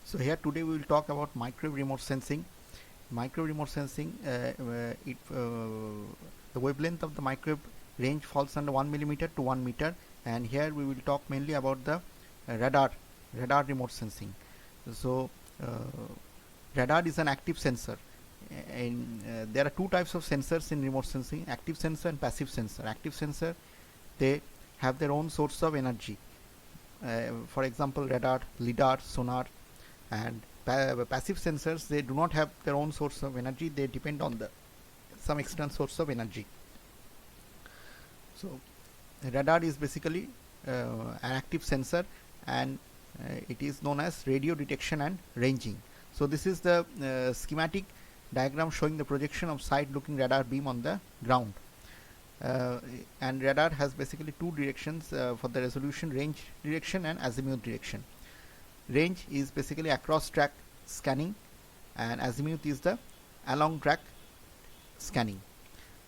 So here today we will talk about microwave remote sensing. Microwave remote sensing, the wavelength of the microwave range falls under 1 millimeter to 1 meter, and here we will talk mainly about the radar remote sensing. So radar is an active sensor, and there are two types of sensors in remote sensing: active sensor and passive sensor. Active sensor, they have their own source of energy. For example, radar, lidar, sonar. And passive sensors, they do not have their own source of energy, they depend on some external source of energy. So radar is basically an active sensor, and it is known as radio detection and ranging. So this is the schematic diagram showing the projection of side looking radar beam on the ground. And radar has basically two directions for the resolution: range direction and azimuth direction. Range is basically across track scanning, and azimuth is the along track scanning.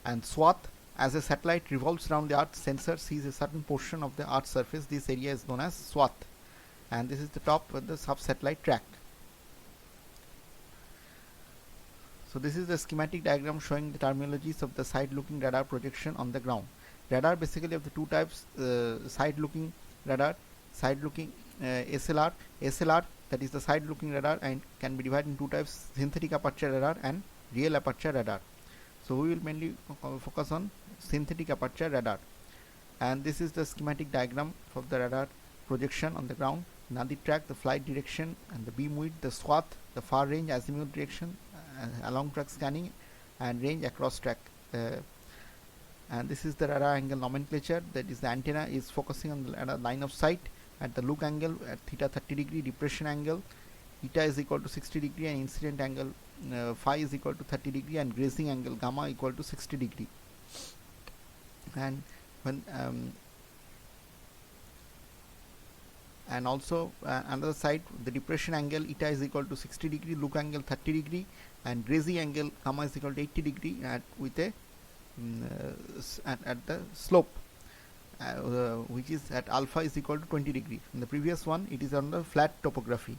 And swath, as a satellite revolves around the earth, sensor sees a certain portion of the earth's surface. This area is known as swath, and this is the top of the sub-satellite track. So this is the schematic diagram showing the terminologies of the side looking radar projection on the ground. Radar basically of the two types: side looking radar, side looking SLR, that is the side looking radar, and can be divided in two types: synthetic aperture radar and real aperture radar. So we will mainly focus on synthetic aperture radar. And this is the schematic diagram of the radar projection on the ground: nadi track, the flight direction, and the beam width; the swath, the far range azimuth direction, along track scanning, and range across track. And this is the radar angle nomenclature, that is the antenna is focusing on the line of sight at the look angle at theta 30 degree, depression angle eta is equal to 60 degree, and incident angle phi is equal to 30 degree, and grazing angle gamma equal to 60 degree. And when and also another side, the depression angle eta is equal to 60 degree, look angle 30 degree, and grazing angle gamma is equal to 80 degree with a at the slope, which is at alpha is equal to 20 degree. In the previous one, it is on the flat topography,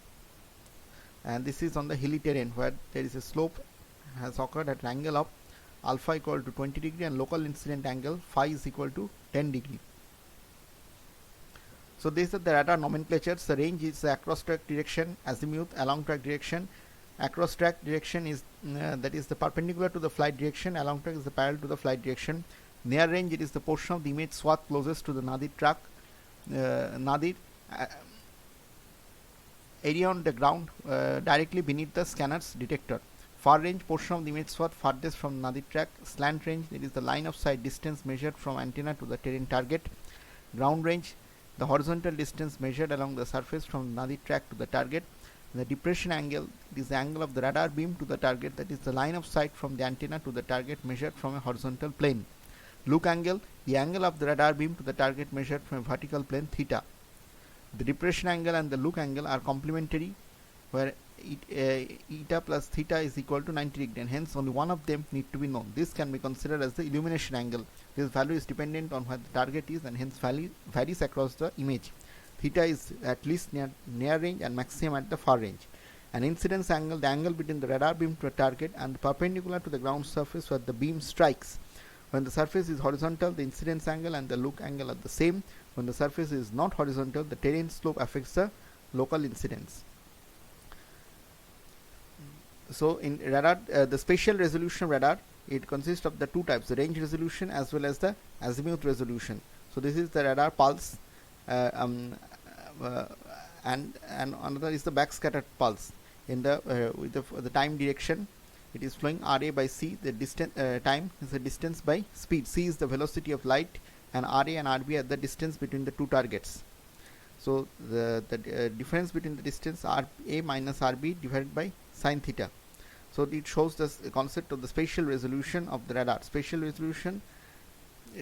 and this is on the hilly terrain where there is a slope has occurred at an angle of alpha equal to 20 degree, and local incident angle phi is equal to 10 degree. So these are the radar nomenclatures. The range is the across track direction, azimuth, along track direction. Across track direction is that is the perpendicular to the flight direction. Along track is the parallel to the flight direction. Near range, it is the portion of the image swath closest to the nadir track, area on the ground directly beneath the scanner's detector. Far range, portion of the image swath farthest from nadir track. Slant range, it is the line of sight distance measured from antenna to the terrain target. Ground range, the horizontal distance measured along the surface from the nadir track to the target. The depression angle, it is the angle of the radar beam to the target, that is the line of sight from the antenna to the target measured from a horizontal plane. Look angle, the angle of the radar beam to the target measured from a vertical plane theta. The depression angle and the look angle are complementary, where eta plus theta is equal to 90 degree, and hence only one of them need to be known. This can be considered as the illumination angle. This value is dependent on where the target is, and hence varies across the image. Theta is at least near range and maximum at the far range. An incidence angle, the angle between the radar beam to a target and the perpendicular to the ground surface where the beam strikes. When the surface is horizontal, the incidence angle and the look angle are the same. When the surface is not horizontal, the terrain slope affects the local incidence. So in radar, the spatial resolution radar, it consists of the two types: the range resolution as well as the azimuth resolution. So this is the radar pulse, and another is the backscattered pulse. In the with the time direction, it is flowing RA by C. The distance time is the distance by speed. C is the velocity of light, and RA and RB are the distance between the two targets. So the difference between the distance RA minus RB divided by sine theta. So it shows the concept of the spatial resolution of the radar. Spatial resolution,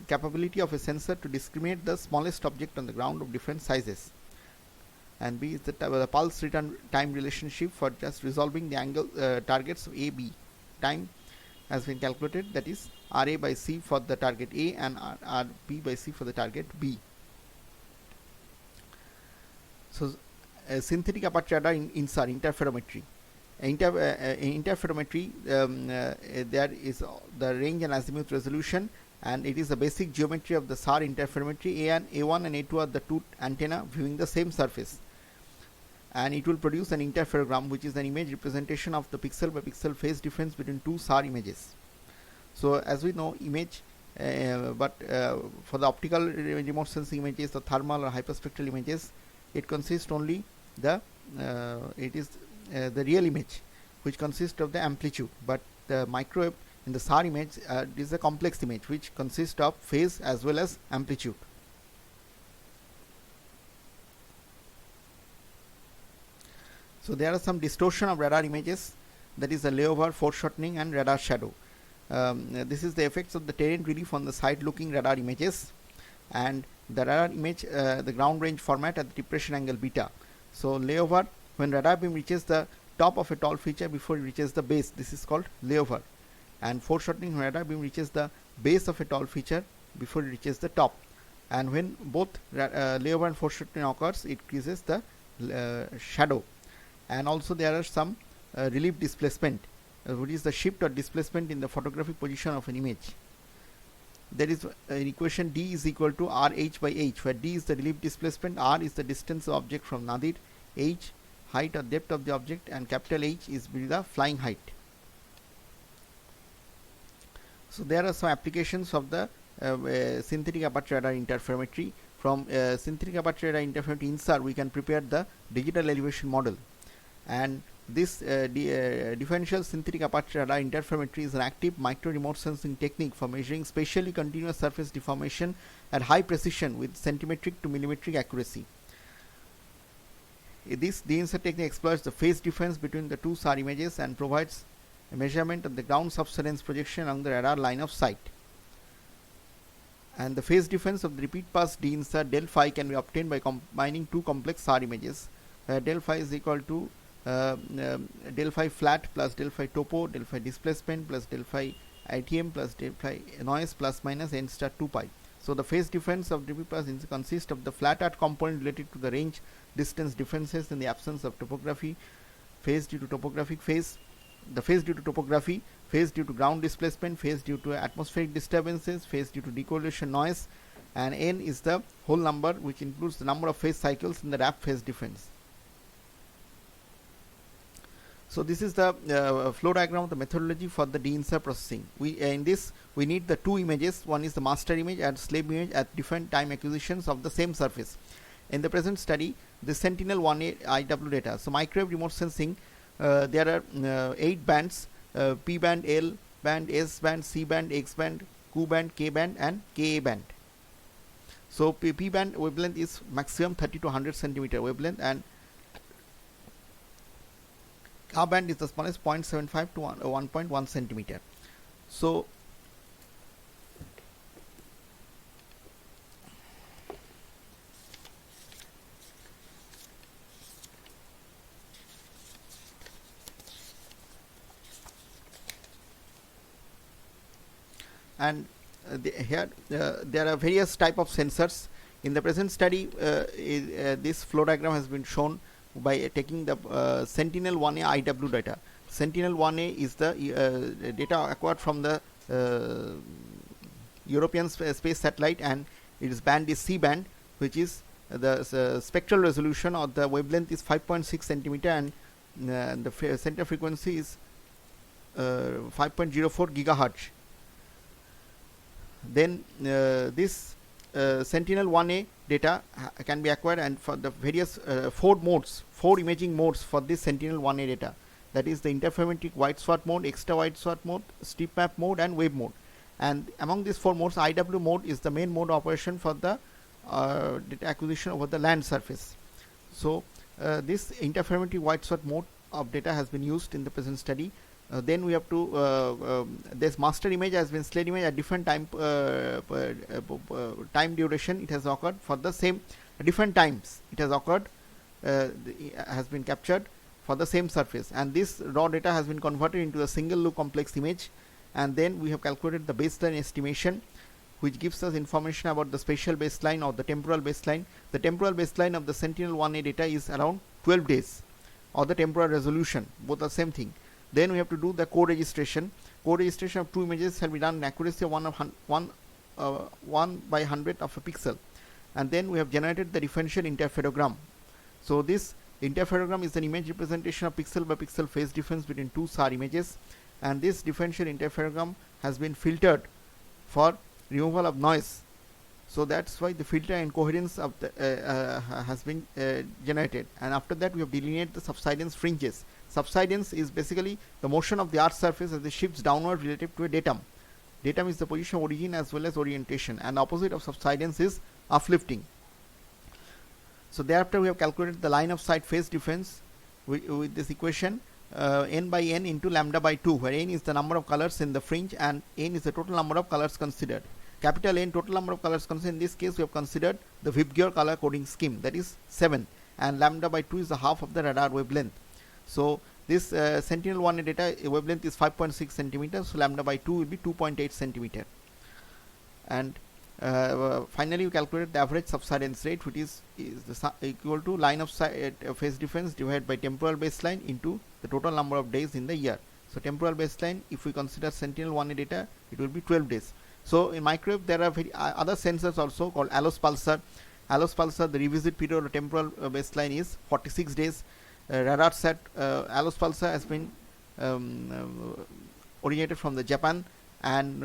capability of a sensor to discriminate the smallest object on the ground of different sizes. And B is the pulse return time relationship for just resolving the angle targets of A, B. Time has been calculated, that is RA by C for the target A and RB by C for the target B. So synthetic aperture radar in INSAR, interferometry. Interferometry, there is the range and azimuth resolution, and it is the basic geometry of the SAR interferometry. A1 and A2 are the two antenna viewing the same surface, and it will produce an interferogram, which is an image representation of the pixel by pixel phase difference between two SAR images. So as we know, image for the optical remote sensing images, the thermal or hyperspectral images, it consists only the the real image, which consists of the amplitude. But the microwave in the SAR image is a complex image which consists of phase as well as amplitude. So there are some distortion of radar images, that is the layover, foreshortening, and radar shadow. This is the effects of the terrain relief on the side looking radar images, and the radar image, the ground range format at the depression angle beta. So layover, when radar beam reaches the top of a tall feature before it reaches the base, this is called layover. And foreshortening, when radar beam reaches the base of a tall feature before it reaches the top. And when both layover and foreshortening occurs, it increases the shadow. And also there are some relief displacement, which is the shift or displacement in the photographic position of an image. There is an equation D is equal to RH by H, where D is the relief displacement, R is the distance of object from nadir, H height or depth of the object, and capital H is the flying height. So there are some applications of the synthetic aperture radar interferometry. From synthetic aperture radar interferometry INSAR, we can prepare the digital elevation model. And this differential synthetic aperture radar interferometry is an active micro remote sensing technique for measuring spatially continuous surface deformation at high precision with centimetric to millimetric accuracy. This INSAR technique exploits the phase difference between the two SAR images and provides a measurement of the ground subsidence projection along the radar line of sight. And the phase difference of the repeat pass INSAR del phi can be obtained by combining two complex SAR images, where del phi is equal to del phi flat plus del phi topo, del phi displacement plus del phi ITM plus del phi noise plus minus n star 2 pi. So the phase difference of repeat pass consists of the flat earth component related to the range distance differences in the absence of topography, phase due to topographic phase, the phase due to topography, phase due to ground displacement, phase due to atmospheric disturbances, phase due to decorrelation noise, and n is the whole number which includes the number of phase cycles in the wrap phase difference. So this is the flow diagram of the methodology for the INSAR processing. In this we need the two images. One is the master image and slave image at different time acquisitions of the same surface. In the present study, the Sentinel-1A IW data. So microwave remote sensing, there are 8 bands: P band, L band, S band, C band, X band, Q band, K band, and Ka band. So P band wavelength is maximum 30 to 100 centimeter wavelength, and K band is the smallest, 0.75 to 1.1 centimeter. So and here there are various type of sensors. In the present study, this flow diagram has been shown by taking the Sentinel-1A IW data. Sentinel-1A is the data acquired from the European space satellite, and its band is C band, which is the spectral resolution of the wavelength is 5.6 centimeter, and the center frequency is 5.04 gigahertz. Then this Sentinel-1A data can be acquired, and for the various 4 imaging modes for this Sentinel-1A data, that is the interferometric wide swath mode, extra wide swath mode, strip map mode, and wave mode. And among these 4 modes, IW mode is the main mode of operation for the data acquisition over the land surface. So this interferometric wide swath mode of data has been used in the present study. Then we have to this master image has been slave image at different time time duration. It has occurred for the same different times. It has occurred has been captured for the same surface, and this raw data has been converted into a single loop complex image. And then we have calculated the baseline estimation, which gives us information about the spatial baseline or the temporal baseline. The temporal baseline of the Sentinel-1A data is around 12 days, or the temporal resolution, both are same thing. Then we have to do the co-registration. Co-registration of two images shall be done in accuracy of 1 by 100 of a pixel. And then we have generated the differential interferogram. So this interferogram is an image representation of pixel by pixel phase difference between two SAR images, and this differential interferogram has been filtered for removal of noise. So that's why the filter and coherence of the has been generated. And after that we have delineated the subsidence fringes. Subsidence is basically the motion of the earth's surface as it shifts downward relative to a datum. Datum is the position of origin as well as orientation, and the opposite of subsidence is uplifting. So thereafter we have calculated the line of sight phase difference with this equation, n by n into lambda by 2, where n is the number of colors in the fringe and n is the total number of colors considered. Capital N, total number of colors considered. In this case we have considered the Vibgyor color coding scheme, that is 7, and lambda by 2 is the half of the radar wavelength. So this Sentinel-1 data wavelength is 5.6 centimeters, so lambda by 2 will be 2.8 centimeter. And finally we calculated the average subsidence rate, which is equal to line of sight phase difference divided by temporal baseline into the total number of days in the year. So temporal baseline, if we consider Sentinel-1 data, it will be 12 days. So in microwave there are other sensors also called ALOS pulsar. ALOS pulsar, the revisit period of temporal baseline is 46 days. Radar set ALOS pulsar has been originated from the Japan, and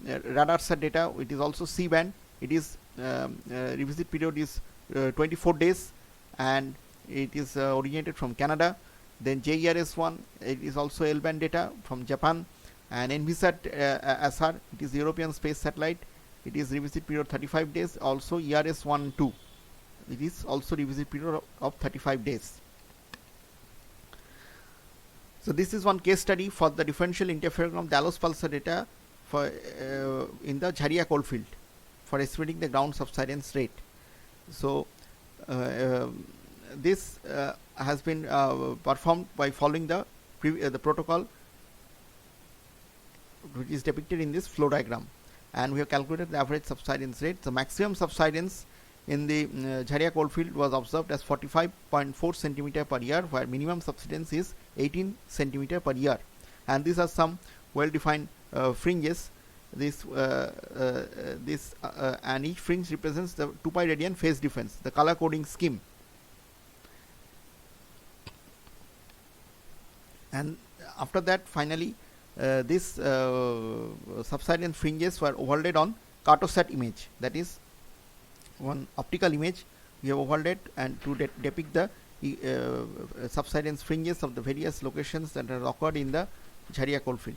radar set data, it is also C band. It is revisit period is 24 days, and it is originated from Canada. Then JERS1, it is also L band data from Japan. And NVSAT SR, it is European Space Satellite. It is revisit period 35 days. Also ERS1 2, it is also revisit period of 35 days. So this is one case study for the differential interferogram, the ALOS pulsar data for in the Jharia coalfield for estimating the ground subsidence rate. So this has been performed by following the protocol which is depicted in this flow diagram, and we have calculated the average subsidence rate. The maximum subsidence in the Jharia coalfield was observed as 45.4 centimeter per year, where minimum subsidence is 18 centimeter per year. And these are some well-defined fringes. And each fringe represents the 2 pi radian phase difference, the color coding scheme. And after that, finally, this subsidence fringes were overlaid on cartosat image, that is one optical image we have overlaid, and to depict the subsidence fringes of the various locations that are occurred in the Jharia coalfield.